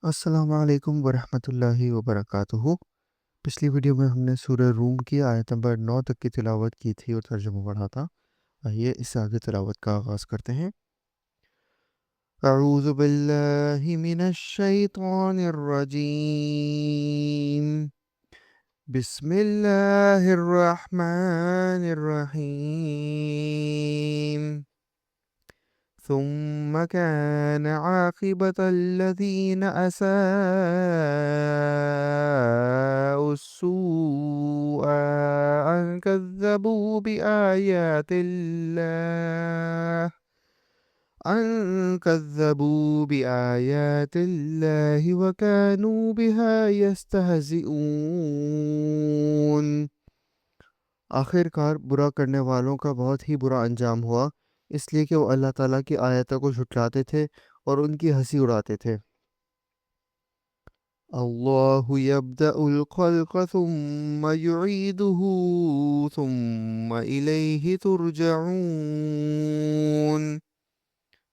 السلام علیکم ورحمۃ اللہ وبرکاتہ۔ پچھلی ویڈیو میں ہم نے سورہ روم کی آیت نمبر 9 تک کی تلاوت کی تھی اور ترجمہ پڑھا تھا۔ آئیے اس سے آگے تلاوت کا آغاز کرتے ہیں۔ اعوذ باللہ من الشیطان الرجیم، بسم اللہ الرحمن الرحیم۔ ثم كان عاقبة الذين أساءوا السوء أن كذبوا بآيات الله وكانوا بها يستهزئون۔ آخر کار برا کرنے والوں کا بہت ہی برا انجام ہوا، اس لیے کہ وہ اللہ تعالیٰ کی آیتوں کو جھٹلاتے تھے اور ان کی ہنسی اڑاتے تھے۔ اللہ یبدأ الخلق ثم یعیدہ ثم الیہ ترجعون۔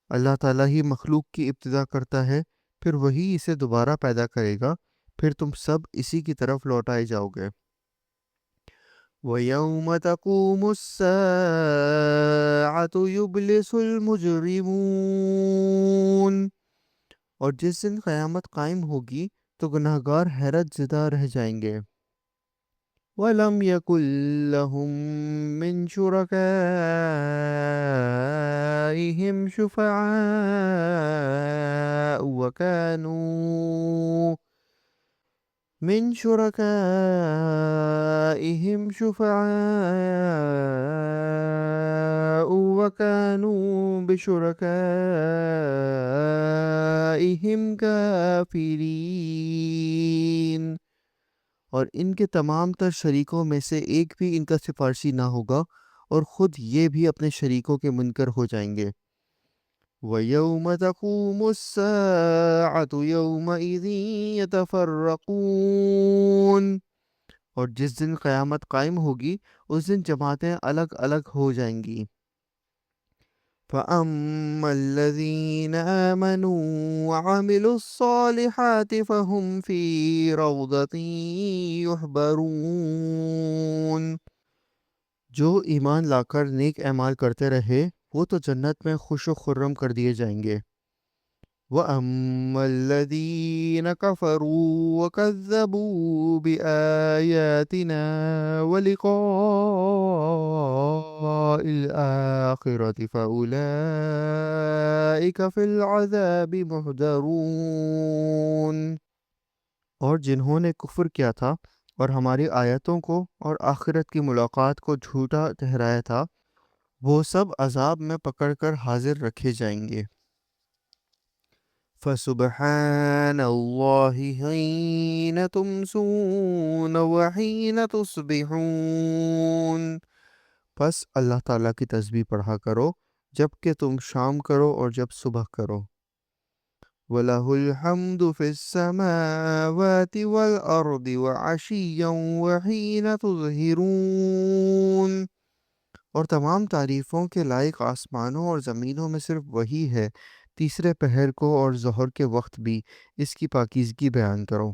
اللہ تعالیٰ ہی مخلوق کی ابتدا کرتا ہے، پھر وہی اسے دوبارہ پیدا کرے گا، پھر تم سب اسی کی طرف لوٹائے جاؤ گے۔ وَيَوْمَ تَقُومُ السَّاعَةُ يُبْلِسُ الْمُجْرِمُونَ۔ اور جس دن قیامت قائم ہوگی تو گناہگار حیرت زدہ رہ جائیں گے۔ وَلَمْ يَكُنْ لَهُمْ مِنْ شُرَكَائِهِمْ شُفَعَاءُ وَكَانُوا بِشُرَكَائِهِمْ كَافِرِينَ۔ اور ان کے تمام تر شریکوں میں سے ایک بھی ان کا سفارشی نہ ہوگا، اور خود یہ بھی اپنے شریکوں کے منکر ہو جائیں گے۔ وَيَوْمَ تَقُومُ السَّاعَةُ يَوْمَئِذٍ يَتَفَرَّقُونَ۔ اور جس دن قیامت قائم ہوگی اس دن جماعتیں الگ الگ ہو جائیں گی۔ فَأَمَّا الَّذِينَ آمَنُوا وَعَمِلُوا الصَّالِحَاتِ فَهُمْ فِي رَوْضَةٍ يُحْبَرُونَ۔ جو ایمان لا کر نیک اعمال کرتے رہے وہ تو جنت میں خوش و خرم کر دیے جائیں گے۔ وَأَمَّا الَّذِينَ كَفَرُوا وَكَذَّبُوا بِآيَاتِنَا وَلِقَاءِ الْآخِرَةِ فَأُولَئِكَ فِي الْعَذَابِ مُحْضَرُونَ۔ اور جنہوں نے کفر کیا تھا اور ہماری آیتوں کو اور آخرت کی ملاقات کو جھوٹا ٹھہرایا تھا، وہ سب عذاب میں پکڑ کر حاضر رکھے جائیں گے۔ فَسُبْحَانَ اللَّهِ حِينَ تُمْسُونَ وَحِينَ تُصْبِحُونَ۔ پس اللہ تعالیٰ کی تسبیح پڑھا کرو جب کہ تم شام کرو اور جب صبح کرو۔ وَلَهُ الْحَمْدُ فِي السَّمَاوَاتِ وَالْأَرْضِ وَعَشِيًّا وَحِينَ تُظْهِرُونَ۔ اور تمام تعریفوں کے لائق آسمانوں اور زمینوں میں صرف وہی ہے، تیسرے پہر کو اور ظہر کے وقت بھی اس کی پاکیزگی بیان کرو۔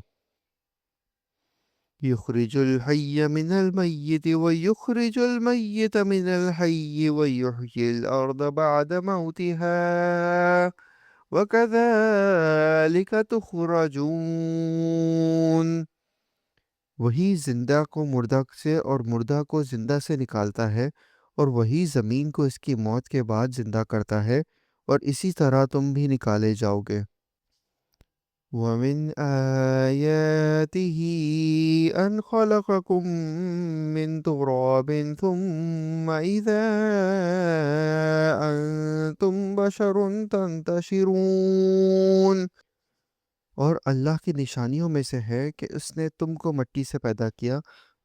یخرج الحی من المیت ویخرج المیت من الحی ویحیی الارض بعد موتها وَكَذَلِكَ تُخْرَجُونَ۔ وہی زندہ کو مردہ سے اور مردہ کو زندہ سے نکالتا ہے، اور وہی زمین کو اس کی موت کے بعد زندہ کرتا ہے، اور اسی طرح تم بھی نکالے جاؤ گے۔ وَمِنْ آيَاتِهِ أَنْ خَلَقَكُم مِّن تُرَابٍ ثُمَّ إِذَا أَنْتُمْ بَشَرٌ تَنْتَشِرُونَ۔ اور اللہ کی نشانیوں میں سے ہے کہ اس نے تم کو مٹی سے پیدا کیا،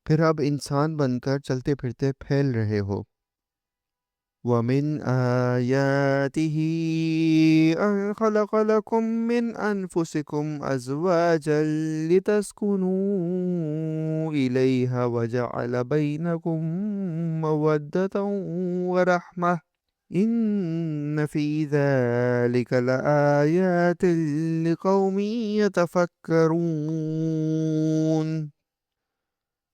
پھر اب انسان بن کر چلتے پھرتے پھیل رہے ہو۔ وَمِنْ آيَاتِهِ أَنْ خَلَقَ لَكُم مِّنْ أَنفُسِكُمْ أَزْوَاجًا لِتَسْكُنُوا إِلَيْهَا وَجَعَلَ بَيْنَكُم مَّوَدَّةً وَرَحْمَةً إن في ذلك لآيات لقوم يتفكرون۔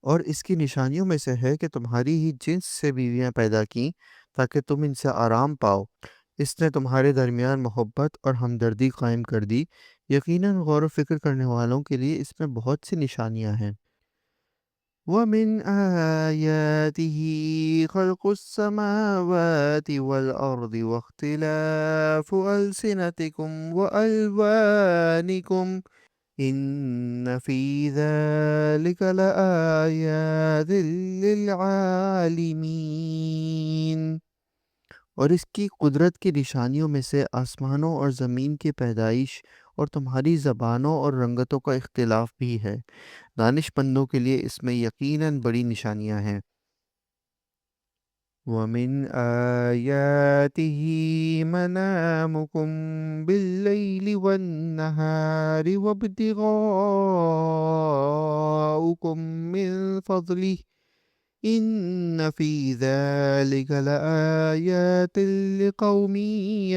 اور اس کی نشانیوں میں سے ہے کہ تمہاری ہی جنس سے بیویاں پیدا کیں تاکہ تم ان سے آرام پاؤ۔ اس نے تمہارے درمیان محبت اور ہمدردی قائم کر دی۔ یقیناً غور و فکر کرنے والوں کے لیے اس میں بہت سی نشانیاں ہیں۔ وَمِنْ آيَاتِهِ خَلْقُ السَّمَاوَاتِ وَالْأَرْضِ وَاخْتِلَافُ أَلْسِنَتِكُمْ وَأَلْوَانِكُمْ إِنَّ فِي ذَلِكَ لَآيَاتٍ لِّلْعَالِمِينَ۔ اور اس کی قدرت کی نشانیوں میں سے آسمانوں اور زمین کی پیدائش اور تمہاری زبانوں اور رنگتوں کا اختلاف بھی ہے۔ دانش مندوں کے لیے اس میں یقیناً بڑی نشانیاں ہیں۔ وَمِنْ آيَاتِهِ مَنَامُكُمْ بِاللَّيْلِ وَالنَّهَارِ وَابْتِغَاؤُكُمْ مِنْ فَضْلِهِ إِنَّ فِي ذَلِكَ لَآيَاتٍ لِقَوْمٍ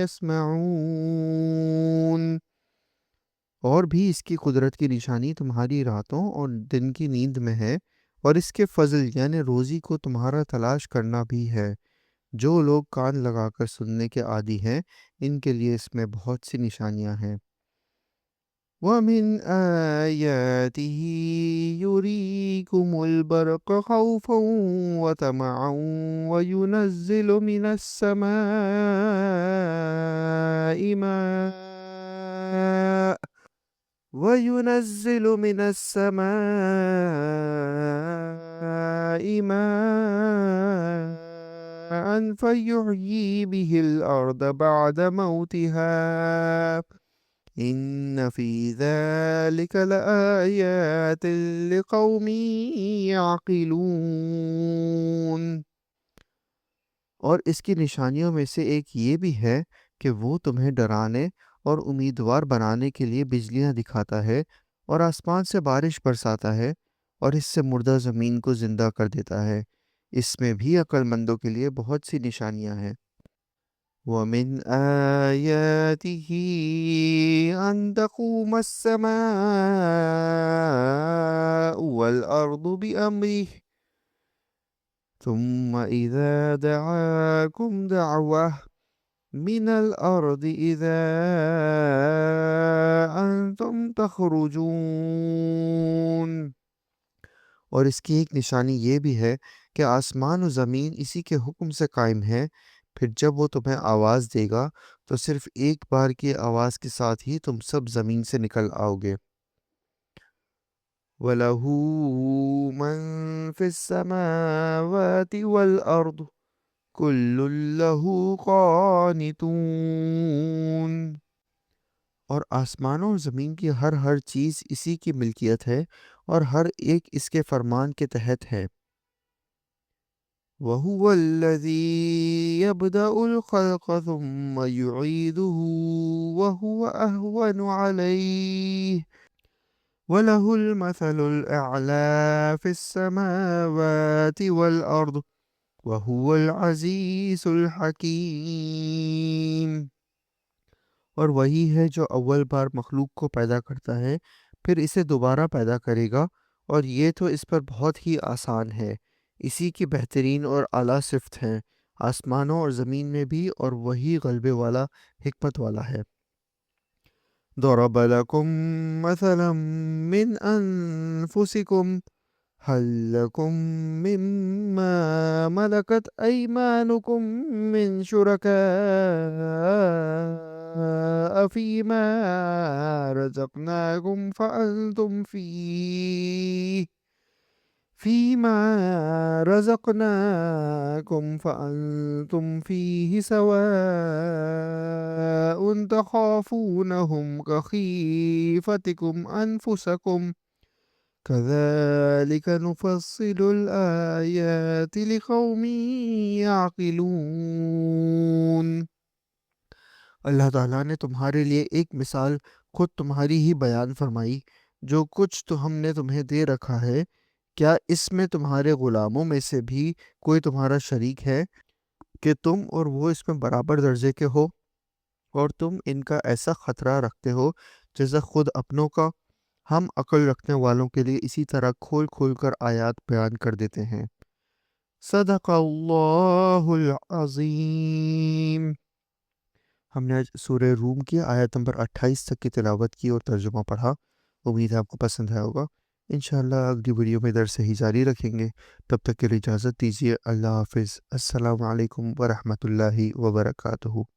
يَسْمَعُونَ۔ اور بھی اس کی قدرت کی نشانی تمہاری راتوں اور دن کی نیند میں ہے، اور اس کے فضل یعنی روزی کو تمہارا تلاش کرنا بھی ہے۔ جو لوگ کان لگا کر سننے کے عادی ہیں ان کے لیے اس میں بہت سی نشانیاں ہیں۔ وَمِنْ آيَاتِهِ يُرِيكُمُ الْبَرْقَ خَوْفًا وَطَمَعًا وَيُنَزِّلُ مِنَ السَّمَاءِ مَاءً فَيُحْيِي بِهِ الْأَرْضَ بَعْدَ مَوْتِهَا إِنَّ فِي ذَلِكَ لَآيَاتٍ لِقَوْمٍ يَعْقِلُونَ۔ اور اس کی نشانیوں میں سے ایک یہ بھی ہے کہ وہ تمہیں ڈرانے اور امیدوار بنانے کے لیے بجلیاں دکھاتا ہے اور آسمان سے بارش برساتا ہے اور اس سے مردہ زمین کو زندہ کر دیتا ہے۔ اس میں بھی عقل مندوں کے لیے بہت سی نشانیاں ہیں۔ وَمِنْ آيَاتِهِ أَن تَقُومَ السَّمَاءُ وَالْأَرْضُ بِأَمْرِهِ ثُمَّ إِذَا دَعَاكُمْ دَعْوَةً مِّنَ الْأَرْضِ إِذَا أَنْتُمْ تَخْرُجُونَ۔ اور اس کی ایک نشانی یہ بھی ہے کہ آسمان و زمین اسی کے حکم سے قائم ہے، پھر جب وہ تمہیں آواز دے گا تو صرف ایک بار کی آواز کے ساتھ ہی تم سب زمین سے نکل آؤ گے۔ وَلَهُ مَن فِي السَّمَاوَاتِ وَالْأَرْضِ كُلٌّ لَّهُ قَانِتُونَ۔ اور آسمانوں اور زمین کی ہر چیز اسی کی ملکیت ہے اور ہر ایک اس کے فرمان کے تحت ہے۔ وَهُوَ الَّذِي يَبْدَأُ الْخَلْقَ ثُمَّ يُعِيدُهُ وَهُوَ أَهْوَنُ عَلَيْهِ وَلَهُ الْمَثَلُ الْأَعْلَى فِي السَّمَاوَاتِ وَالْأَرْضِ وَهُوَ الْعَزِيزُ الْحَكِيمُ۔ اور وہی ہے جو اول بار مخلوق کو پیدا کرتا ہے، پھر اسے دوبارہ پیدا کرے گا، اور یہ تو اس پر بہت ہی آسان ہے۔ اسی کی بہترین اور اعلیٰ صفت ہیں آسمانوں اور زمین میں بھی، اور وہی غلبے والا، حکمت والا ہے۔ ضَرَبَ لَكُم مَّثَلًا مِّنْ أَنفُسِكُمْ هَل لَّكُم مِّمَّا مَلَكَتْ أَيْمَانُكُم مِّن شُرَكَاءَ فِيمَا رَزَقْنَاكُمْ فَأَنتُمْ فِيهِ سَوَاءٌ تَخَافُونَهُمْ كَخِيفَتِكُمْ أَنفُسَكُمْ كَذَلِكَ نُفَصِّلُ الْآيَاتِ لِقَوْمٍ يَعْقِلُونَ۔ اللہ تعالیٰ نے تمہارے لیے ایک مثال خود تمہاری ہی بیان فرمائی۔ جو کچھ تو ہم نے تمہیں دے رکھا ہے، کیا اس میں تمہارے غلاموں میں سے بھی کوئی تمہارا شریک ہے کہ تم اور وہ اس میں برابر درجے کے ہو، اور تم ان کا ایسا خطرہ رکھتے ہو جیسا خود اپنوں کا۔ ہم عقل رکھنے والوں کے لیے اسی طرح کھول کھول کر آیات بیان کر دیتے ہیں۔ صدق اللہ العظیم۔ ہم نے آج سورہ روم کی آیت نمبر 28 تک کی تلاوت کی اور ترجمہ پڑھا۔ امید ہے آپ کو پسند آیا ہوگا۔ انشاءاللہ اگلی ویڈیو میں درس ہی جاری رکھیں گے۔ تب تک کے لیے اجازت دیجیے۔ اللہ حافظ۔ السلام علیکم ورحمۃ اللہ وبرکاتہ۔